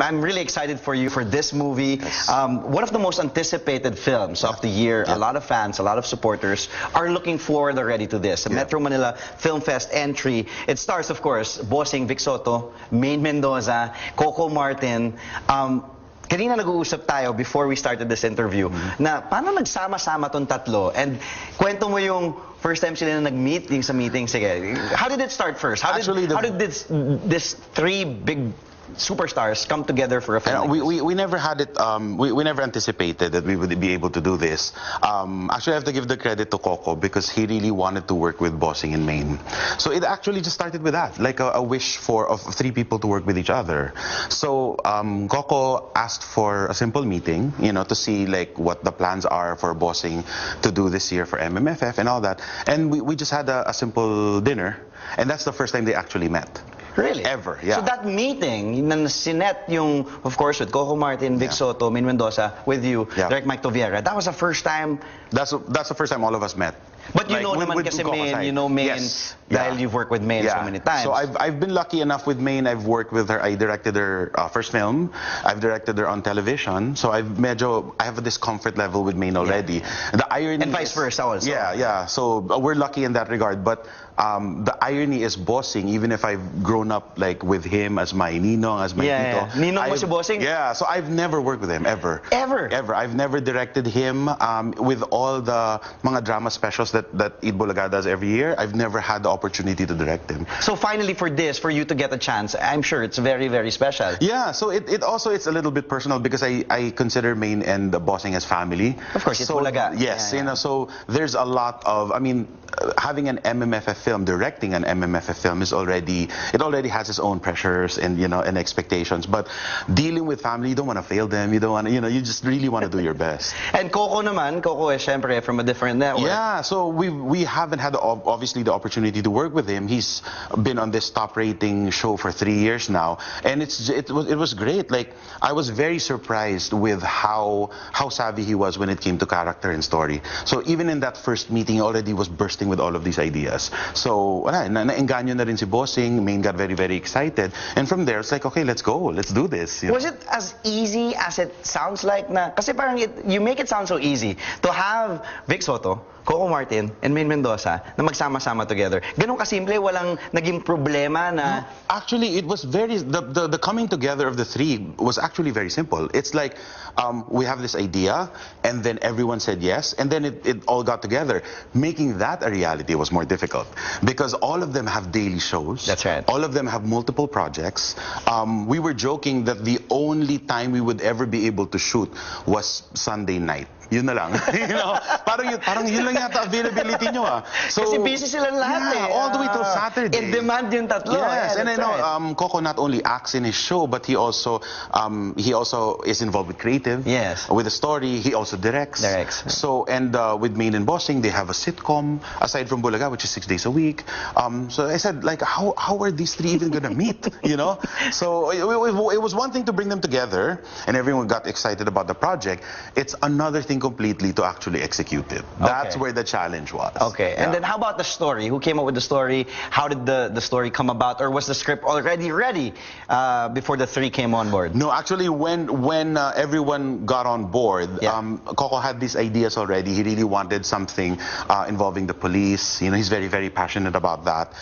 I'm really excited for you for this movie. Yes. One of the most anticipated films of the year. A lot of fans, a lot of supporters are looking forward already to this. The Metro Manila Film Fest entry. It stars, of course, Bossing Vic Soto, Maine Mendoza, Coco Martin. Kanina nag-uusap tayo before we started this interview na paano nagsama-sama tong tatlo, and kwento mo yung first time sila na nag-meet yung sa meeting. Sige, how did it start first? How did this three big superstars come together for a film? We never had it. We never anticipated that we would be able to do this. Actually, I have to give the credit to Coco because he really wanted to work with Bossing in Maine. So it actually just started with that, like a wish of three people to work with each other. So Coco asked for a simple meeting, to see like what the plans are for Bossing to do this year for MMFF and all that. And we just had a simple dinner, and that's the first time they actually met. Really? Ever, yeah. So that meeting, na sinet yung, of course, with Coco Martin, Vic Soto, Maine Mendoza, with you, Direct Mike Toviera, that was the first time? That's the first time all of us met. But you know naman kasi Maine, you know Maine, dahil you've worked with Maine so many times. So I've been lucky enough with Maine. I've worked with her. I directed her first film. I've directed her on television. So I have this comfort level with Maine already. The irony and vice versa also. Yeah. So we're lucky in that regard. But the irony is Bossing, even if I've grown up like with him as my ninong, as my tito. Ninong mo si Bossing? Yeah. So I've never worked with him ever. Ever? I've never directed him with all the mga drama specials that Eid Bulaga does every year. I've never had the opportunity to direct him. So finally for you to get a chance, I'm sure it's very, very special. Yeah, so it also, it's a little bit personal because I consider Maine and Bossing as family. Of course, it's Bulaga. Yes, so there's a lot of, having an MMFF film, directing an MMFF film it already has its own pressures and, and expectations. But dealing with family, you don't want to fail them. You don't want to, you just really want to do your best. And Coco is syempre from a different network. Yeah, so we haven't had obviously the opportunity to work with him. He's been on this top rating show for 3 years now, and it was great. Like, I was very surprised with how savvy he was when it came to character and story. So even in that first meeting, he already was bursting with all of these ideas. So naengganyo na rin si Bossing. Maine got very, very excited, and from there it's like, okay, let's go, let's do this. Was it as easy as it sounds like? Na kasi parang you make it sound so easy to have Vic Soto, Coco Martin, and Maine Mendoza na magsama-sama together. Ganun kasimple, walang naging problema na... No, actually, it was the coming together of the three was actually very simple. It's like, we have this idea, and then everyone said yes, and then it all got together. Making that a reality was more difficult, because all of them have daily shows. That's right. All of them have multiple projects. We were joking that the only time we would ever be able to shoot was Sunday night. Yun na lang. Parang yun lang yata availability nyo. So, kasi busy silang lahat all the way till Saturday. In demand yung tatlo. Yes, and I know Coco not only acts in his show, but he also is involved with creative. Yes. With the story, he also directs. So, and with Maine and Bossing, they have a sitcom, aside from Bulaga, which is 6 days a week. So I said, like, how are these three even gonna meet? So it was one thing to bring them together, and everyone got excited about the project. It's another thing completely to actually execute it. That's where the challenge was. Okay, and then how about the story? Who came up with the story? How did the story come about? Or was the script already ready before the three came on board? No, actually, when everyone got on board, Coco had these ideas already. He really wanted something involving the police. He's very, very passionate about that.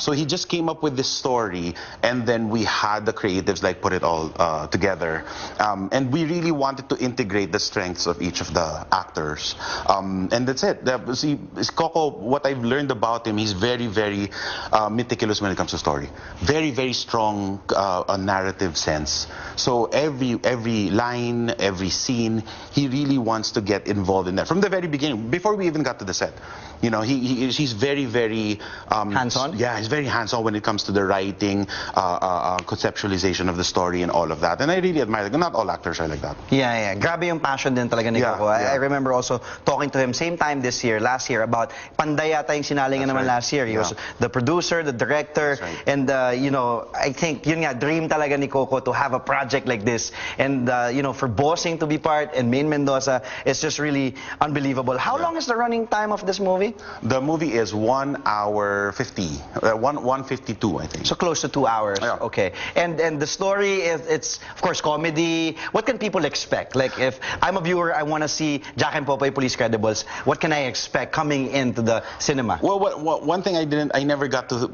So he just came up with this story, and then we had the creatives like put it all together. And we really wanted to integrate the strengths of each of the actors. And that's it. See, Coco, what I've learned about him, he's very, very meticulous when it comes to story. Very, very strong narrative sense. So every line, every scene, he really wants to get involved in that from the very beginning, before we even got to the set. He's very, very hands-on. Yeah, he's very hands-on when it comes to the writing, conceptualization of the story, and all of that. And I really admire that. Not all actors are like that. Yeah. Grabe yung passion din talaga ni Coco. I remember also talking to him same time last year about Panday yata yung sinalingan naman last year. He was the producer, the director, and I think yun nga, dream talaga ni Coco to have a project like this. And for Bossing to be part and Maine Mendoza, it's just really unbelievable. How long is the running time of this movie? movie? The movie is 1 hour 50, 152, I think. So close to 2 hours. Yeah. Okay. And the story is, it's of course comedy. What can people expect? Like if I'm a viewer, I want to see Jack and Popoy Police Credibles. What can I expect coming into the cinema? Well, one thing I never got to,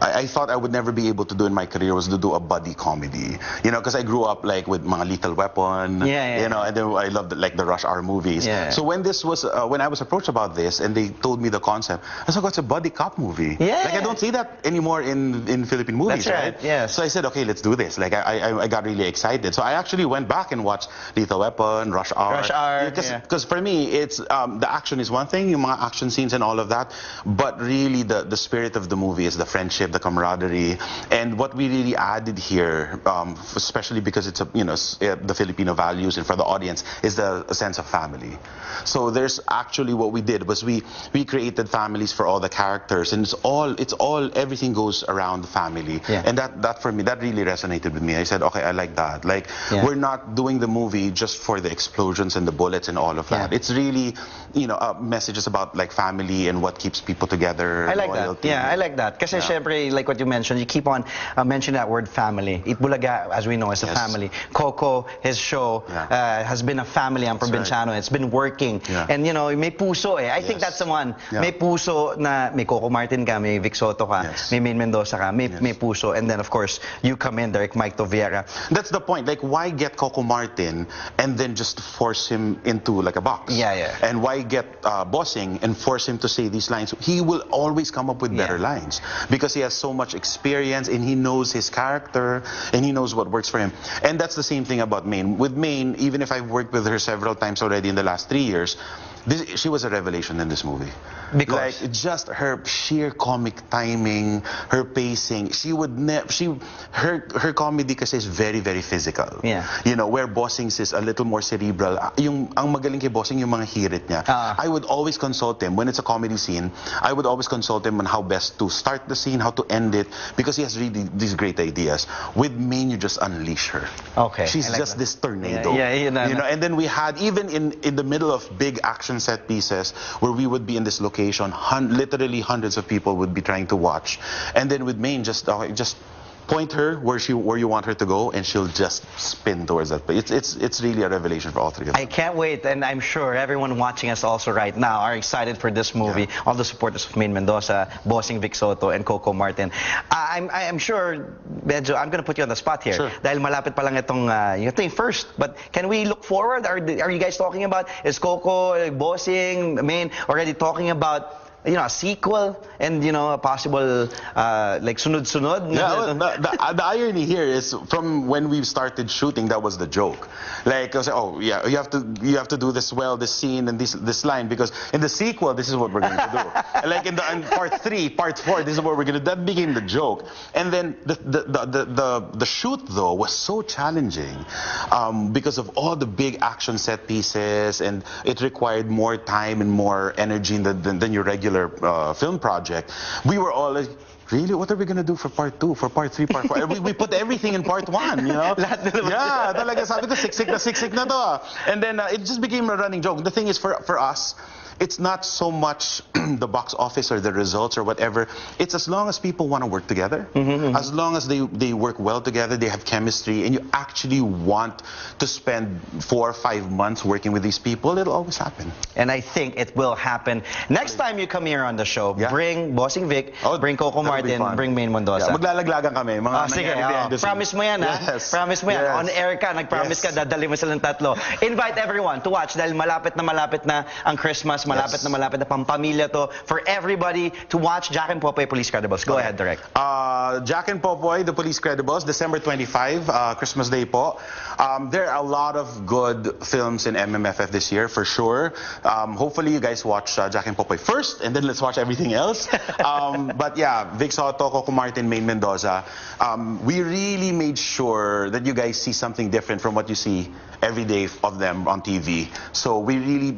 I thought I would never be able to do in my career was to do a buddy comedy. You know, because I grew up like with mga Lethal Weapon. Yeah. You know, and then I loved like the Rush Hour movies. Yeah. So when this was, when I was approached about this and they told me the concept, I was like, oh, it's a buddy cop movie. Yeah. Like I don't see that anymore in Philippine movies, That's right. Yes. So I said, okay, let's do this. Like I got really excited. So I actually went back and watched Lethal Weapon, Rush Hour. Rush Hour. Because for me, it's the action is one thing, yung mga action scenes and all of that, but really the spirit of the movie is the friendship, the camaraderie, and what we really added here, especially because it's the Filipino values and for the audience, is a sense of family. So there's actually what we did was we created families for all the characters, and everything goes around the family. Yeah. And that for me, that really resonated with me. I said, okay, I like that. Like we're not doing the movie just for the explosions and the bullets and all of that. Yeah. It's really, messages about like family and what keeps people together. I like loyalty. that. Yeah, I like that. Kasi syempre, like what you mentioned, you keep on mentioning that word family. Itbulaga, as we know, is a family. Coco, his show, has been a family ang Provinciano. Right. It's been working. Yeah. And may puso eh. I think that's the one. Yeah. May puso na may Coco Martin ka, may Vic Soto ka, may Main Mendoza ka, may puso. And then of course, you come in, Derek Mike Toviera. That's the point. Like, why get Coco Martin and then just force him into like a box? Yeah. And why get Bossing and force him to say these lines? He will always come up with better lines because he has so much experience and he knows his character and he knows what works for him. And that's the same thing about Main. With Main, even if I've worked with her several times already in the last 3 years, she was a revelation in this movie. Because like just her sheer comic timing, her pacing. She would her comedy kasi is very very physical. Yeah. Where Bossing's is a little more cerebral. Ang magaling kay Bossing yung mga hirit niya. I would always consult him when it's a comedy scene. I would always consult him on how best to start the scene, how to end it, because he has really these great ideas. With Main, you just unleash her. Okay. She's like just that. This tornado. Yeah. And then we had even in the middle of big action set pieces where we would be in this location, literally hundreds of people would be trying to watch, and then with Main, just point her where you want her to go, and she'll just spin towards that. But it's really a revelation for all three of them. I can't wait, and I'm sure everyone watching us also right now are excited for this movie. All the supporters of Main Mendoza, Bossing Vic Soto, and Coco Martin. I'm sure, medyo, I'm gonna put you on the spot here. Sure. Dahil malapit pa lang itong first. But can we look forward? Are you guys talking about, is Coco, Bossing, Main already talking about a sequel and a possible like sunod-sunod? Yeah, the irony here is from when we started shooting, that was the joke. Like I was like, oh yeah, you have to do this this scene and this line, because in the sequel this is what we're going to do. Like in part 3, part 4, this is what we're going to do. That became the joke. And then the shoot though was so challenging because of all the big action set pieces, and it required more time and more energy than your regular film project. We were all like, really? What are we gonna do for part 2, for part 3, part 4? we put everything in part 1, Yeah, talaga sabi ko, siksik na to. And then it just became a running joke. The thing is, for us, it's not so much the box office or the results or whatever. It's as long as people want to work together, as long as they work well together, they have chemistry, and you actually want to spend 4 or 5 months working with these people, it'll always happen. And I think it will happen. Next time you come here on the show, bring Bossing Vic, bring Coco Martin, bring Main Mendoza. Maglalaglagan kami. Sige, promise mo yan, ha? Yes. Promise mo yan. On air ka, nag-promise ka, dadali mo silang tatlo. Invite everyone to watch dahil malapit na ang Christmas, malapit na pampamilya to, for everybody to watch Jack and Popoy Police Credibles. Go ahead, Direk. Jack and Popoy, the Police Credibles, December 25, Christmas Day po. There are a lot of good films in MMFF this year, for sure. Hopefully you guys watch Jack and Popoy first, and then let's watch everything else. But yeah, Vic Soto, Coco Martin, Maine Mendoza, we really made sure that you guys see something different from what you see every day of them on TV. So we really,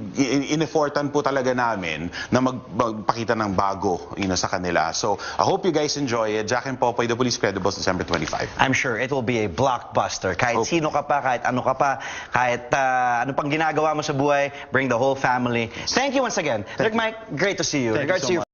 in-effortan po talaga namin na magpakita ng bago sa kanila. So I hope you guys enjoy it. Jack and Popoy, The Police Credibles, December 25. I'm sure it will be a blockbuster. Kahit sino ka pa, kahit ano ka pa, kahit ano pang ginagawa mo sa buhay, bring the whole family. Thank you once again. Direk Mike, great to see you. Thank you so much.